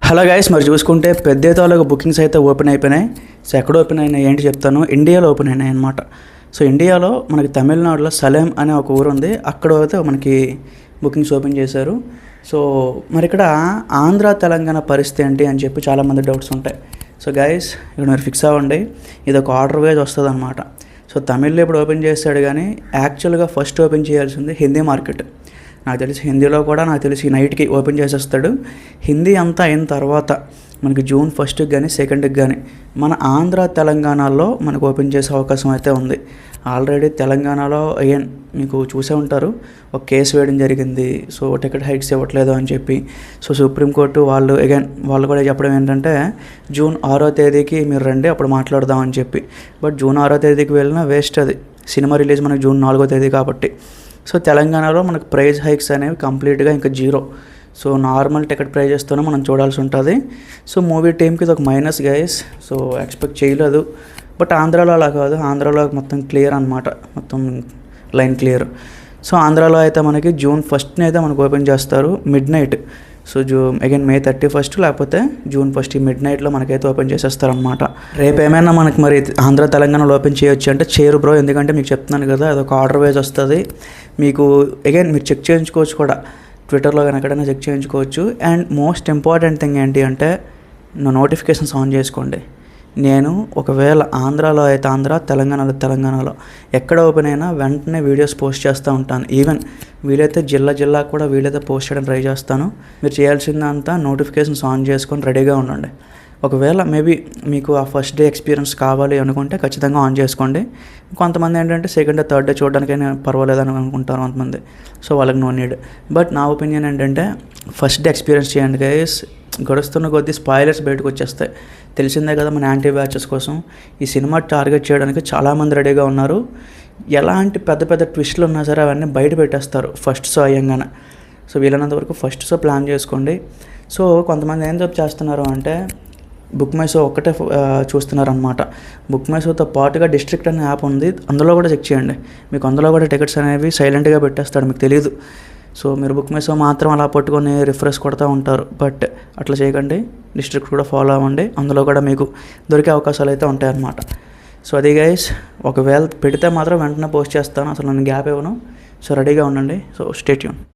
Hello guys, మరి చూసుకుంటే పెద్ద తాలూకు బుకింగ్స్ అయితే ఓపెన్ అయిపోయినాయి. సో ఎక్కడ ఓపెన్ అయినాయి ఏంటి చెప్తాను. ఇండియాలో ఓపెన్ అయినాయి అనమాట. సో ఇండియాలో మనకి తమిళనాడులో సలేం అనే ఒక ఊరు ఉంది, అక్కడ అయితే మనకి బుకింగ్స్ ఓపెన్ చేశారు. సో మరి ఇక్కడ ఆంధ్ర తెలంగాణ పరిస్థితి ఏంటి అని చెప్పి చాలామంది డౌట్స్ ఉంటాయి. సో గైస్, ఇక్కడ మీరు ఫిక్స్ అవ్వండి, ఇది ఒక ఆర్డర్ వైజ్ వస్తుంది అనమాట. సో తమిళ్లో ఇప్పుడు ఓపెన్ చేస్తాడు, కానీ యాక్చువల్గా ఫస్ట్ ఓపెన్ చేయాల్సింది హిందీ మార్కెట్. నాకు తెలిసి హిందీలో కూడా నాకు తెలిసి నైట్కి ఓపెన్ చేసేస్తాడు. హిందీ అంతా అయిన తర్వాత మనకి జూన్ 1కి కానీ 2కి కానీ మన ఆంధ్ర తెలంగాణలో మనకు ఓపెన్ చేసే అవకాశం అయితే ఉంది. ఆల్రెడీ తెలంగాణలో అగైన్ మీకు చూసే ఉంటారు, ఒక కేసు వేయడం జరిగింది. సో టికెట్ హైక్స్ ఇవ్వట్లేదు అని చెప్పి. సో సుప్రీంకోర్టు వాళ్ళు కూడా చెప్పడం ఏంటంటే జూన్ 6వ తేదీకి మీరు రండి, అప్పుడు మాట్లాడదాం అని చెప్పి. బట్ జూన్ 6వ తేదీకి వెళ్ళినా వేస్ట్. అది సినిమా రిలీజ్ మనకి జూన్ 4వ తేదీ కాబట్టి. సో తెలంగాణలో మనకు ప్రైస్ హైక్స్ అనేవి కంప్లీట్గా ఇంకా జీరో. సో నార్మల్ టికెట్ ప్రైజెస్తోనే మనం చూడాల్సి ఉంటుంది. సో మూవీ టీమ్కి ఇది ఒక మైనస్ గైస్. సో ఎక్స్పెక్ట్ చేయలేదు. బట్ ఆంధ్రాలో అలా కాదు, ఆంధ్రాలో మొత్తం క్లియర్ అనమాట, మొత్తం లైన్ క్లియర్. సో ఆంధ్రాలో అయితే మనకి జూన్ 1ని అయితే మనకు ఓపెన్ చేస్తారు మిడ్-నైట్. సో మే 31 లేకపోతే జూన్ 1 మిడ్-నైట్లో మనకైతే ఓపెన్ చేసేస్తారనమాట. రేపు ఏమైనా మనకి మరి ఆంధ్ర తెలంగాణలో ఓపెన్ చేయొచ్చు అంటే చేయరు బ్రో, ఎందుకంటే మీకు చెప్తున్నాను కదా, అదొక ఆర్డర్ వైజ్ వస్తుంది. మీకు మీరు చెక్ చేయించుకోవచ్చు కూడా, ట్విట్టర్లో కానీ ఎక్కడైనా చెక్ చేయించుకోవచ్చు. అండ్ మోస్ట్ ఇంపార్టెంట్ థింగ్ ఏంటి అంటే నోటిఫికేషన్స్ ఆన్ చేసుకోండి. నేను ఒకవేళ ఆంధ్రాలో అయితే ఆంధ్ర, తెలంగాణలో ఎక్కడ ఓపెన్ అయినా వెంటనే వీడియోస్ పోస్ట్ చేస్తూ ఉంటాను. ఈవెన్ వీలైతే జిల్లా కూడా వీలైతే పోస్ట్ చేయడం ట్రై చేస్తాను. మీరు చేయాల్సిందంతా నోటిఫికేషన్స్ ఆన్ చేసుకొని రెడీగా ఉండండి. ఒకవేళ మేబీ మీకు ఆ ఫస్ట్ డే ఎక్స్పీరియన్స్ కావాలి అనుకుంటే ఖచ్చితంగా ఆన్ చేసుకోండి. కొంతమంది ఏంటంటే సెకండ్ డే థర్డ్ డే చూడడానికైనా పర్వాలేదని అనుకుంటారు కొంతమంది. సో వాళ్ళకి నో నీడ్. బట్ నా ఒపీనియన్ ఏంటంటే ఫస్ట్ డే ఎక్స్పీరియన్స్ చేయండి గైస్. గడుస్తున్న కొద్దీ స్పాయిలర్స్ బయటకు వచ్చేస్తాయి. తెలిసిందే కదా, మన యాంటీ బ్యాచెస్ కోసం ఈ సినిమా టార్గెట్ చేయడానికి చాలామంది రెడీగా ఉన్నారు. ఎలాంటి పెద్ద ట్విస్టులు ఉన్నా సరే అవన్నీ బయట పెట్టేస్తారు ఫస్ట్ షో అయ్యంగానే. సో వీలైనంత వరకు ఫస్ట్ షో ప్లాన్ చేసుకోండి. సో కొంతమంది ఏం చేస్తున్నారు అంటే బుక్ మై షో ఒక్కటే చూస్తున్నారనమాట. బుక్ మై షోతో పాటుగా డిస్ట్రిక్ట్ అనే యాప్ ఉంది, అందులో కూడా చెక్ చేయండి. మీకు అందులో కూడా టికెట్స్ అనేవి సైలెంట్గా పెట్టేస్తాడు, మీకు తెలియదు. సో మీరు బుక్ మై షో మాత్రం అలా పట్టుకొని రిఫ్రెష్ కొడుతూ ఉంటారు. బట్ అట్లా చేయకండి, డిస్ట్రిక్ట్ కూడా ఫాలో అవ్వండి, అందులో కూడా మీకు దొరికే అవకాశాలు అయితే ఉంటాయన్నమాట. సో అది గైస్, ఒకవేళ పెడితే మాత్రం వెంటనే పోస్ట్ చేస్తాను, అసలు నేను గ్యాప్ ఇవ్వను. సో రెడీగా ఉండండి. So stay tune.